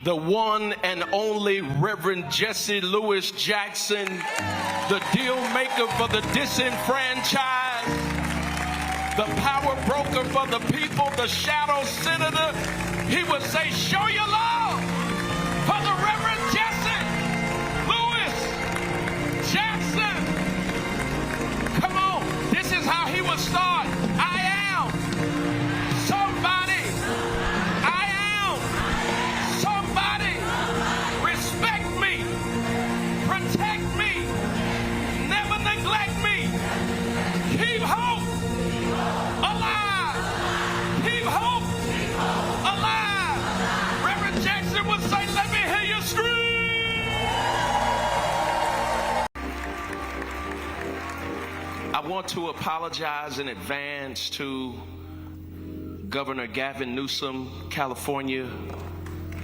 the one and only Reverend Jesse Louis Jackson, the deal maker for the disenfranchised, the power broker for the people, the shadow senator. He would say, show your love for the Reverend Jesse Louis Jackson. Come on, this is how he would start. I am somebody. I am somebody. Respect me. Protect me. Never neglect me. Keep hope alive. Keep hope alive. Reverend Jackson would say, let me hear you scream. I want to apologize in advance to Governor Gavin Newsom, California,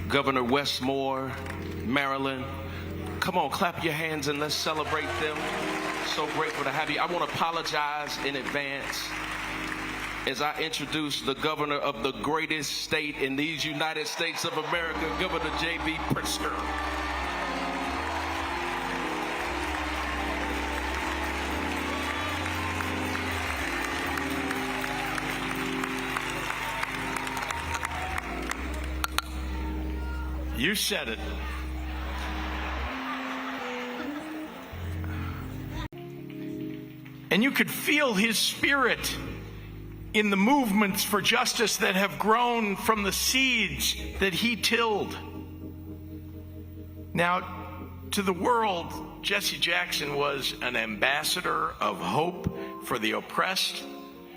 Governor Westmore, Maryland. Come on, clap your hands and let's celebrate them. So grateful to have you. I want to apologize in advance as I introduce the governor of the greatest state in these United States of America, Governor J.B. Pritzker. You said it. And you could feel his spirit in the movements for justice that have grown from the seeds that he tilled. Now, to the world, Jesse Jackson was an ambassador of hope for the oppressed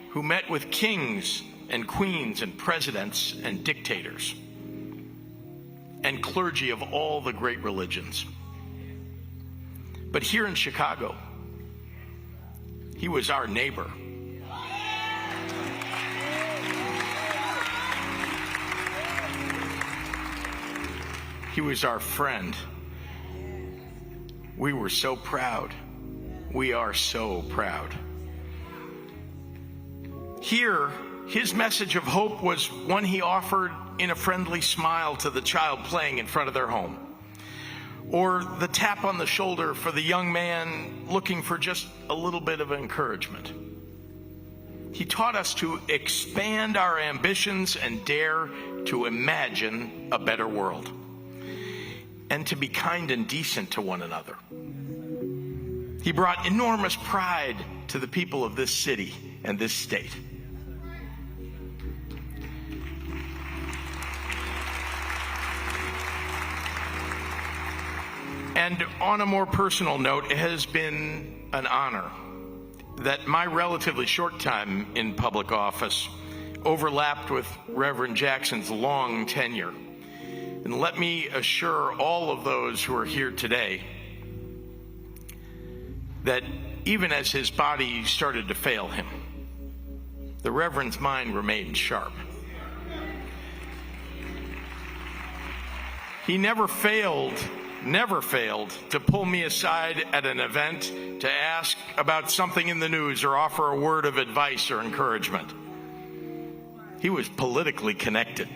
who met with kings and queens and presidents and dictators and clergy of all the great religions. But here in Chicago, he was our neighbor. He was our friend. We were so proud. We are so proud. Here, his message of hope was one he offered in a friendly smile to the child playing in front of their home, or the tap on the shoulder for the young man looking for just a little bit of encouragement. He taught us to expand our ambitions and dare to imagine a better world, and to be kind and decent to one another. He brought enormous pride to the people of this city and this state. And on a more personal note, it has been an honor that my relatively short time in public office overlapped with Reverend Jackson's long tenure. And let me assure all of those who are here today that even as his body started to fail him, the Reverend's mind remained sharp. He never failed to pull me aside at an event to ask about something in the news or offer a word of advice or encouragement. He was politically connected.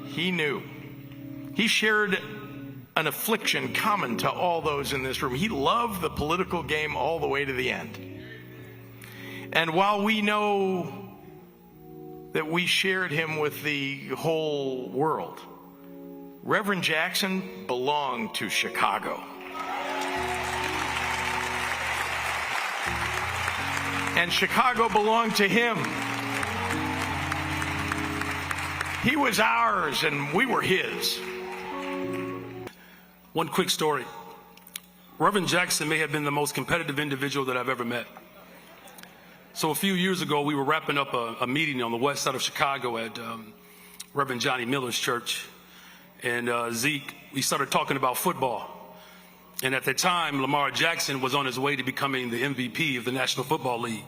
He knew. He shared an affliction common to all those in this room. He loved the political game all the way to the end. And while we know that we shared him with the whole world, Reverend Jackson belonged to Chicago. And Chicago belonged to him. He was ours and we were his. One quick story. Reverend Jackson may have been the most competitive individual that I've ever met. So a few years ago, we were wrapping up a meeting on the west side of Chicago at Reverend Johnny Miller's church. And Zeke, we started talking about football. And at the time, Lamar Jackson was on his way to becoming the MVP of the National Football League.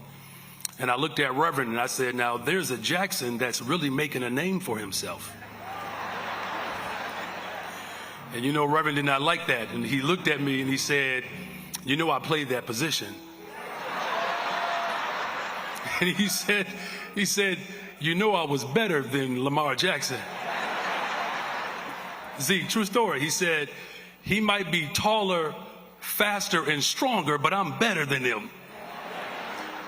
And I looked at Reverend and I said, now there's a Jackson that's really making a name for himself. And you know, Reverend did not like that. And he looked at me and he said, you know, I played that position. And he said, you know, I was better than Lamar Jackson. Z, true story. He said, he might be taller, faster, and stronger, but I'm better than him.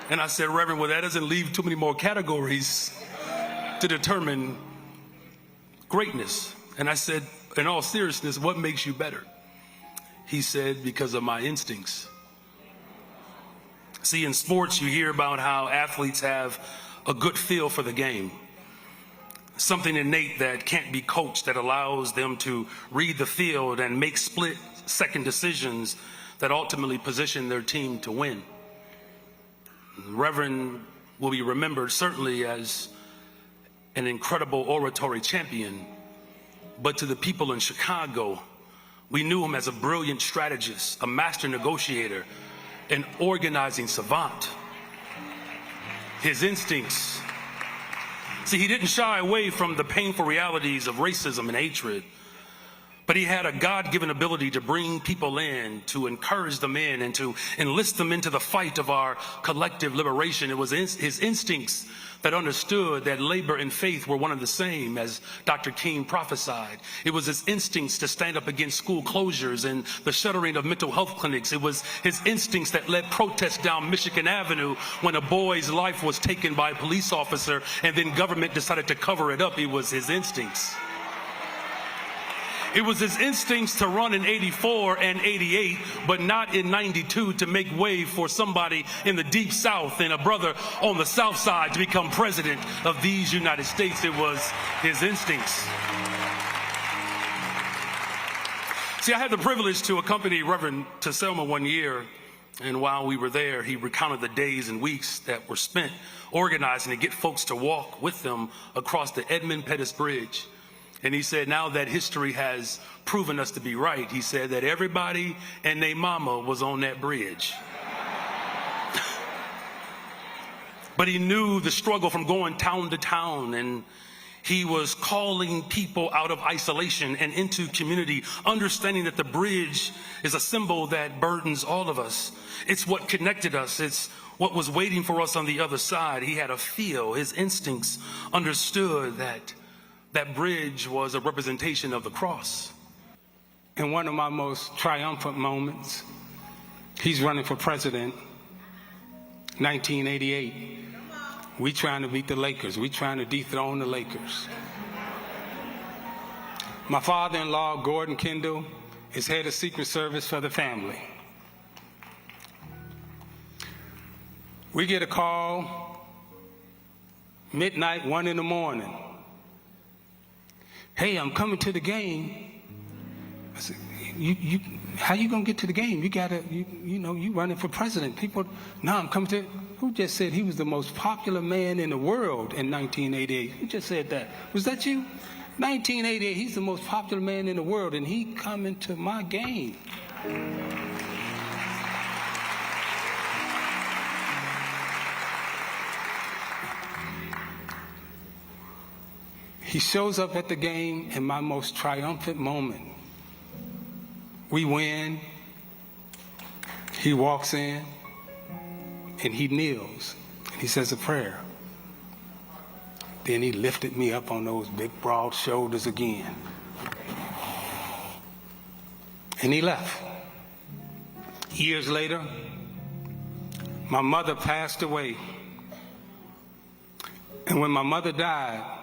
And I said, Reverend, well, that doesn't leave too many more categories to determine greatness. And I said, in all seriousness, what makes you better? He said, because of my instincts. See, in sports, you hear about how athletes have a good feel for the game. Something innate that can't be coached, that allows them to read the field and make split-second decisions that ultimately position their team to win. The Reverend will be remembered certainly as an incredible oratory champion, but to the people in Chicago, we knew him as a brilliant strategist, a master negotiator, an organizing savant. His instincts. See, he didn't shy away from the painful realities of racism and hatred, but he had a God-given ability to bring people in, to encourage them in, and to enlist them into the fight of our collective liberation. It was his instincts that understood that labor and faith were one and the same, as Dr. King prophesied. It was his instincts to stand up against school closures and the shuttering of mental health clinics. It was his instincts that led protests down Michigan Avenue when a boy's life was taken by a police officer and then government decided to cover it up. It was his instincts. It was his instincts to run in 84 and 88, but not in 92, to make way for somebody in the deep South and a brother on the South Side to become president of these United States. It was his instincts. See, I had the privilege to accompany Reverend to Selma one year, and while we were there, he recounted the days and weeks that were spent organizing to get folks to walk with them across the Edmund Pettus Bridge. And he said, now that history has proven us to be right, he said that everybody and their mama was on that bridge. But he knew the struggle from going town to town, and he was calling people out of isolation and into community, understanding that the bridge is a symbol that burdens all of us. It's what connected us. It's what was waiting for us on the other side. He had a feel. His instincts understood that that bridge was a representation of the cross. In one of my most triumphant moments, he's running for president, 1988. We trying to beat the Lakers. We trying to dethrone the Lakers. My father-in-law, Gordon Kendall, is head of Secret Service for the family. We get a call, midnight, 1 in the morning. Hey, I'm coming to the game. I said, how you gonna get to the game? You gotta, you running for president. People, no, I'm coming to. Who just said he was the most popular man in the world in 1988? Who just said that? Was that you? 1988, he's the most popular man in the world, and he coming to my game. He shows up at the game in my most triumphant moment. We win. He walks in and he kneels and he says a prayer. Then he lifted me up on those big, broad shoulders again. And he left. Years later, my mother passed away. And when my mother died,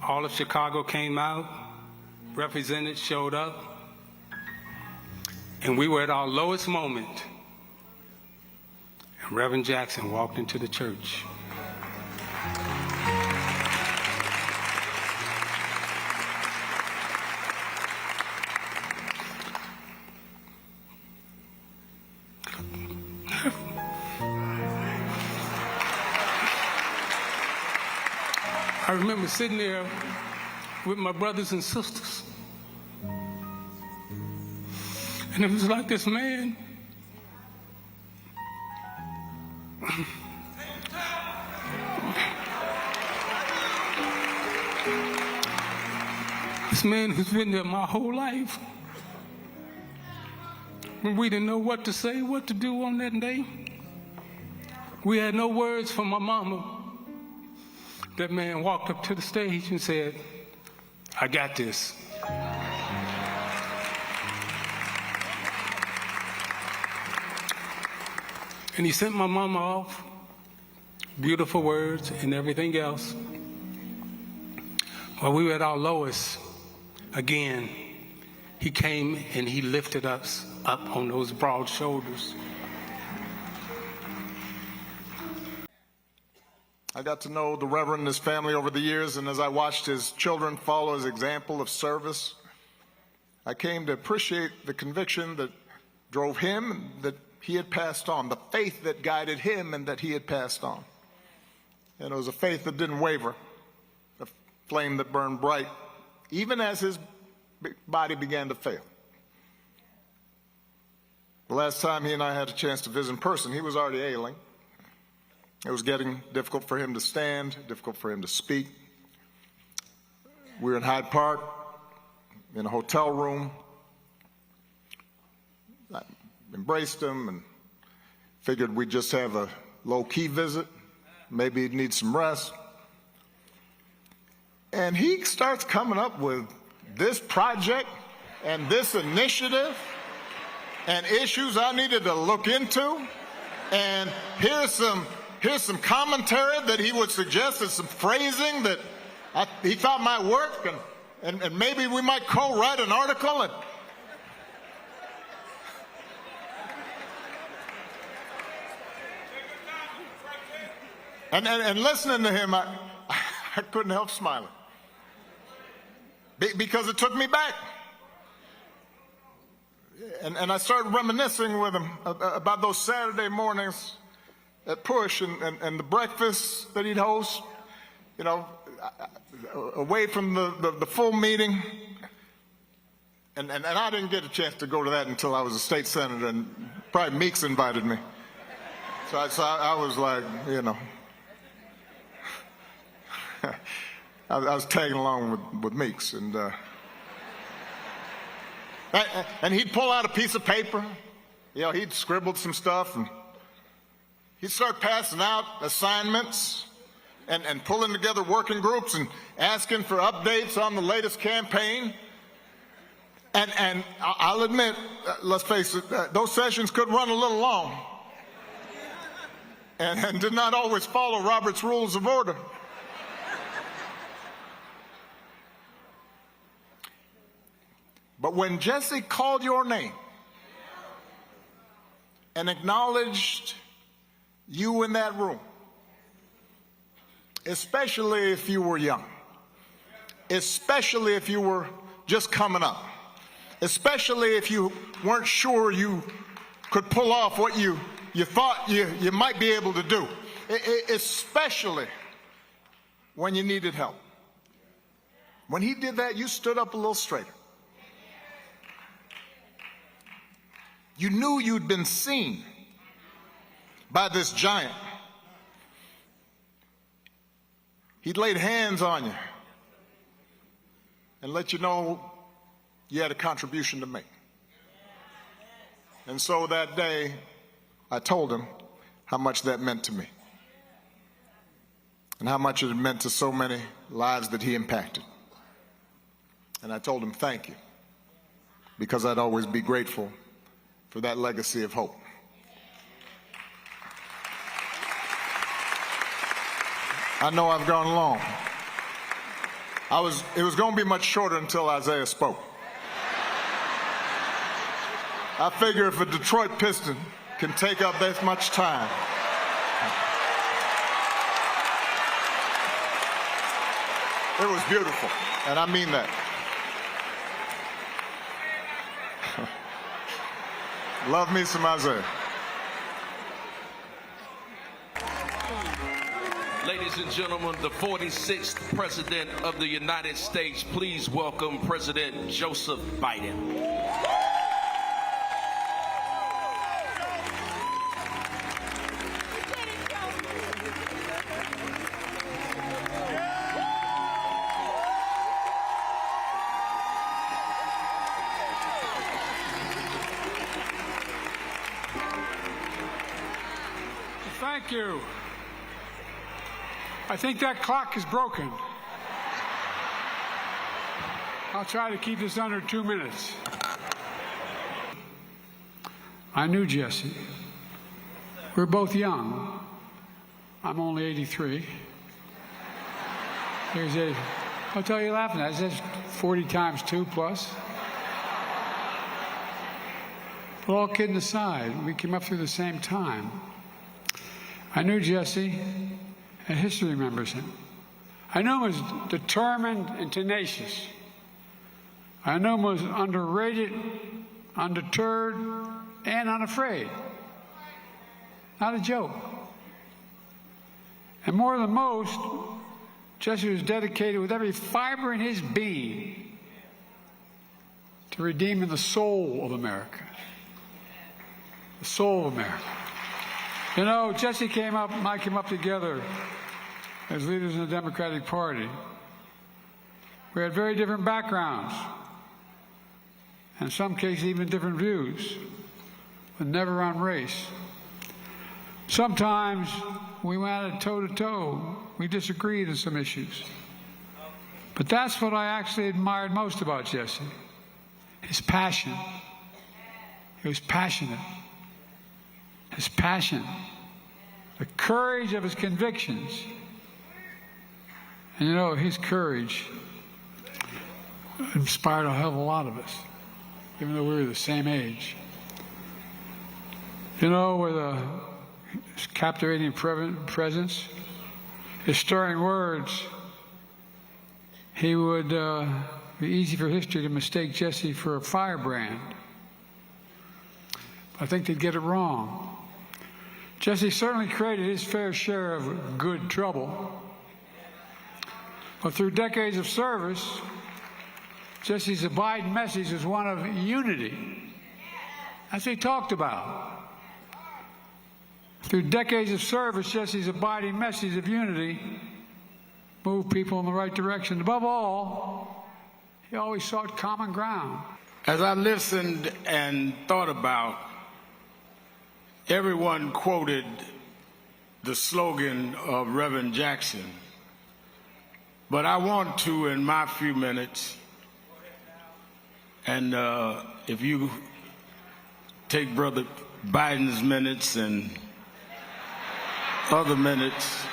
all of Chicago came out, representatives showed up, and we were at our lowest moment. And Reverend Jackson walked into the church. I remember sitting there with my brothers and sisters. And it was like this man. This man who's been there my whole life. When we didn't know what to say, what to do on that day. We had no words from my mama. That man walked up to the stage and said, I got this. And he sent my mama off, beautiful words and everything else. While we were at our lowest, again, he came and he lifted us up on those broad shoulders. I got to know the Reverend and his family over the years, and as I watched his children follow his example of service, I came to appreciate the conviction that drove him and that he had passed on, the faith that guided him and that he had passed on. And it was a faith that didn't waver, a flame that burned bright, even as his body began to fail. The last time he and I had a chance to visit in person, he was already ailing. It was getting difficult for him to stand, difficult for him to speak. We were in Hyde Park, in a hotel room. I embraced him and figured we'd just have a low-key visit. Maybe he'd need some rest. And he starts coming up with this project and this initiative and issues I needed to look into. And here's some commentary that he would suggest, and some phrasing that he thought might work, and maybe we might co-write an article. And listening to him, I couldn't help smiling. Because it took me back. And I started reminiscing with him about those Saturday mornings at Push and the breakfast that he'd host, you know, away from the full meeting. And I didn't get a chance to go to that until I was a state senator, and probably Meeks invited me. So I was like, you know, I was tagging along with Meeks. And he'd pull out a piece of paper, you know, he'd scribbled some stuff, and he'd start passing out assignments and pulling together working groups and asking for updates on the latest campaign. And I'll admit, let's face it, those sessions could run a little long and did not always follow Robert's Rules of Order. But when Jesse called your name and acknowledged you in that room, especially if you were young, especially if you were just coming up, especially if you weren't sure you could pull off what you thought you might be able to do, especially when you needed help. When he did that, you stood up a little straighter. You knew you'd been seen by this giant. He'd laid hands on you and let you know you had a contribution to make. And so that day, I told him how much that meant to me and how much it meant to so many lives that he impacted. And I told him thank you, because I'd always be grateful for that legacy of hope. I know I've gone long. It was going to be much shorter until Isiah spoke. I figure if a Detroit Piston can take up this much time, it was beautiful, and I mean that. Love me some Isiah. Ladies and gentlemen, the 46th President of the United States, please welcome President Joseph Biden. Thank you. I think that clock is broken. I'll try to keep this under 2 minutes. I knew Jesse We're both young. I'm only 83. There's a, I'll tell you laughing at it. That's 40 times 2 plus. But all kidding aside, we came up through the same time. I knew Jesse, and history remembers him. I knew he was determined and tenacious. I knew he was underrated, undeterred, and unafraid. Not a joke. And more than most, Jesse was dedicated with every fiber in his being to redeeming the soul of America. The soul of America. You know, Jesse came up and I came up together as leaders in the Democratic Party. We had very different backgrounds, and in some cases even different views, but never on race. Sometimes we went at toe-to-toe. We disagreed on some issues. But that's what I actually admired most about Jesse, his passion. He was passionate. His passion, the courage of his convictions. And you know, his courage inspired a hell of a lot of us, even though we were the same age. You know, with his captivating presence, his stirring words, he would be easy for history to mistake Jesse for a firebrand. I think they'd get it wrong. Jesse certainly created his fair share of good trouble. But through decades of service, Jesse's abiding message was one of unity. That's what he talked about. Through decades of service, Jesse's abiding message of unity moved people in the right direction. Above all, he always sought common ground. As I listened and thought about, everyone quoted the slogan of Reverend Jackson. But I want to, in my few minutes, and if you take Brother Biden's minutes and other minutes,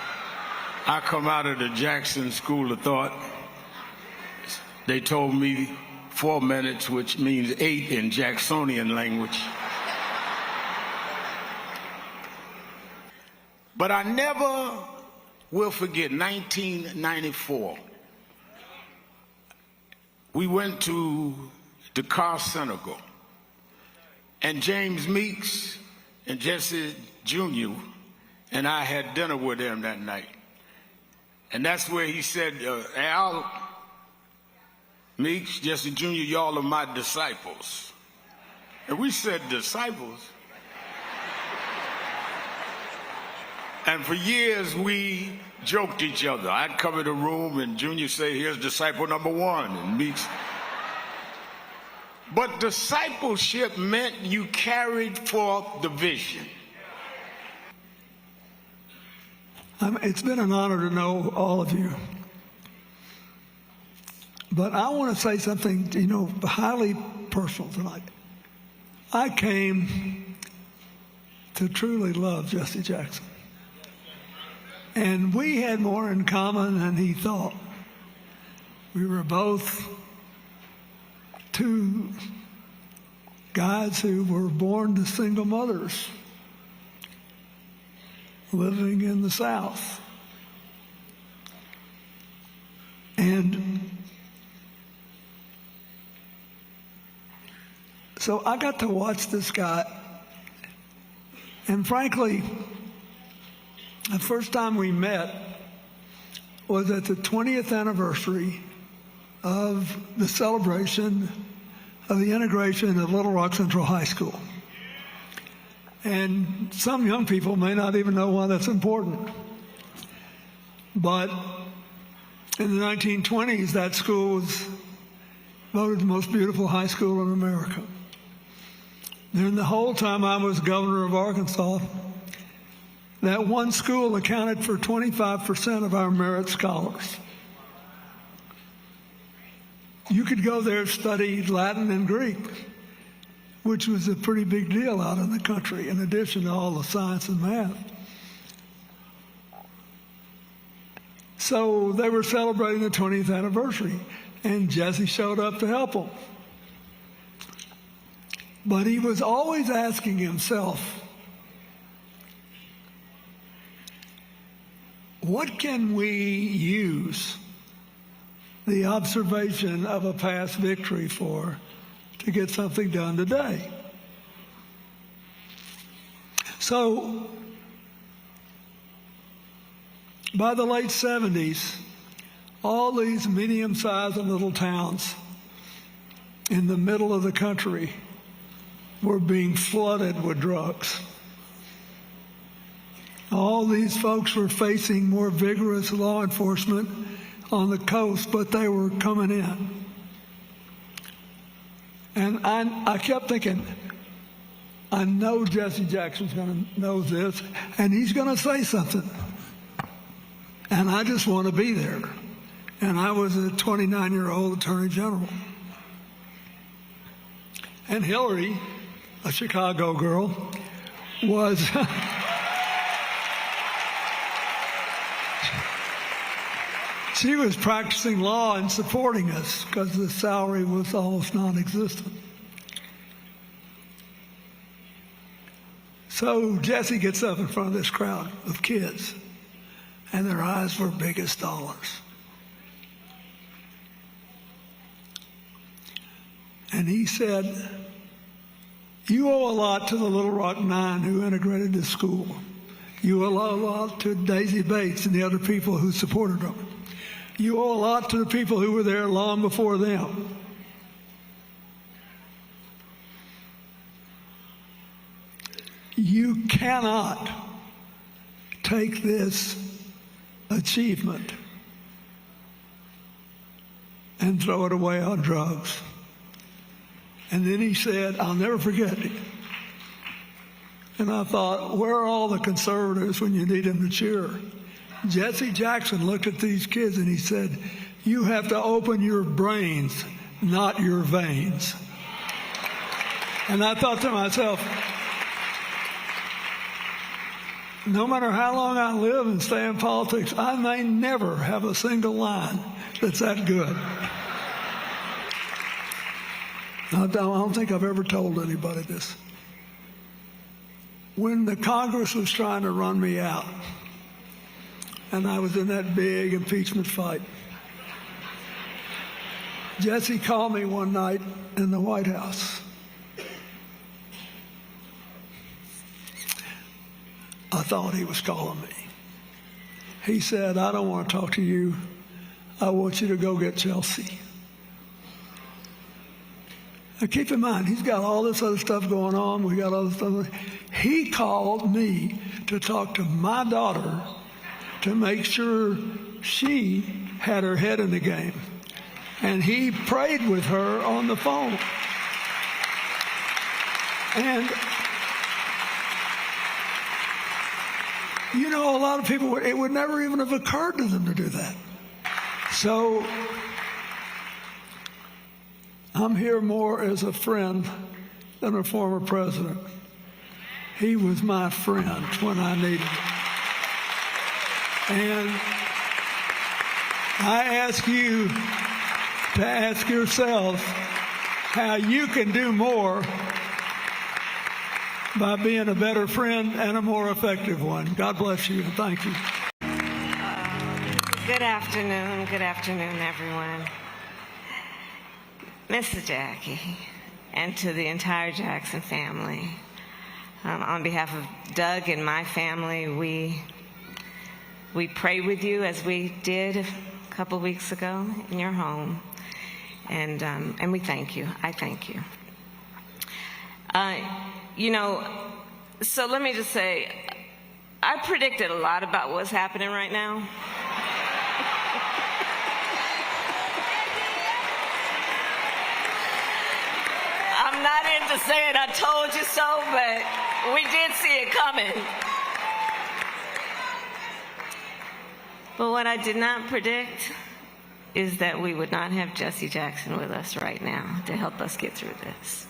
I come out of the Jackson School of Thought. They told me 4 minutes, which means 8 in Jacksonian language. But I never will forget 1994. We went to Dakar, Senegal, and James Meeks and Jesse Jr. and I had dinner with him that night. And that's where he said, Al, Meeks, Jesse Jr., y'all are my disciples. And we said, disciples? And for years, we joked each other. I'd cover the room, and Junior say, here's disciple number 1, and Meeks. But discipleship meant you carried forth the vision. It's been an honor to know all of you. But I want to say something, highly personal tonight. I came to truly love Jesse Jackson. And we had more in common than he thought. We were both 2 guys who were born to single mothers living in the South. And so I got to watch this guy, and frankly, the first time we met was at the 20th anniversary of the celebration of the integration of Little Rock Central High School. And some young people may not even know why that's important. But in the 1920s, that school was voted the most beautiful high school in America. During the whole time I was governor of Arkansas, that one school accounted for 25% of our merit scholars. You could go there and study Latin and Greek, which was a pretty big deal out in the country, in addition to all the science and math. So they were celebrating the 20th anniversary, and Jesse showed up to help them. But he was always asking himself, what can we use the observation of a past victory for to get something done today? So, by the late 70s, all these medium-sized and little towns in the middle of the country were being flooded with drugs. All these folks were facing more vigorous law enforcement on the coast, but they were coming in. And I kept thinking, I know Jesse Jackson's going to know this, and he's going to say something. And I just want to be there. And I was a 29-year-old attorney general. And Hillary, a Chicago girl, was she was practicing law and supporting us because the salary was almost non-existent. So Jesse gets up in front of this crowd of kids, and their eyes were big as dollars. And he said, you owe a lot to the Little Rock Nine who integrated this school. You owe a lot to Daisy Bates and the other people who supported them. You owe a lot to the people who were there long before them. You cannot take this achievement and throw it away on drugs. And then he said, I'll never forget it. And I thought, where are all the conservatives when you need them to cheer? Jesse Jackson looked at these kids and he said, you have to open your brains, not your veins. And I thought to myself, no matter how long I live and stay in politics, I may never have a single line that's that good. I don't think I've ever told anybody this. When the Congress was trying to run me out, and I was in that big impeachment fight, Jesse called me one night in the White House. I thought he was calling me. He said, I don't want to talk to you. I want you to go get Chelsea. Now keep in mind, he's got all this other stuff going on. We got all this stuff. He called me to talk to my daughter to make sure she had her head in the game. And he prayed with her on the phone. And you know, a lot of people, it would never even have occurred to them to do that. So I'm here more as a friend than a former president. He was my friend when I needed him. And I ask you to ask yourself how you can do more by being a better friend and a more effective one. God bless you and thank you. Good afternoon, everyone. Mrs. Jackie, and to the entire Jackson family, on behalf of Doug and my family, we pray with you as we did a couple weeks ago in your home, and we thank you. I thank you. You know, so let me just say, I predicted a lot about what's happening right now. I'm not into saying I told you so, but we did see it coming. But what I did not predict is that we would not have Jesse Jackson with us right now to help us get through this.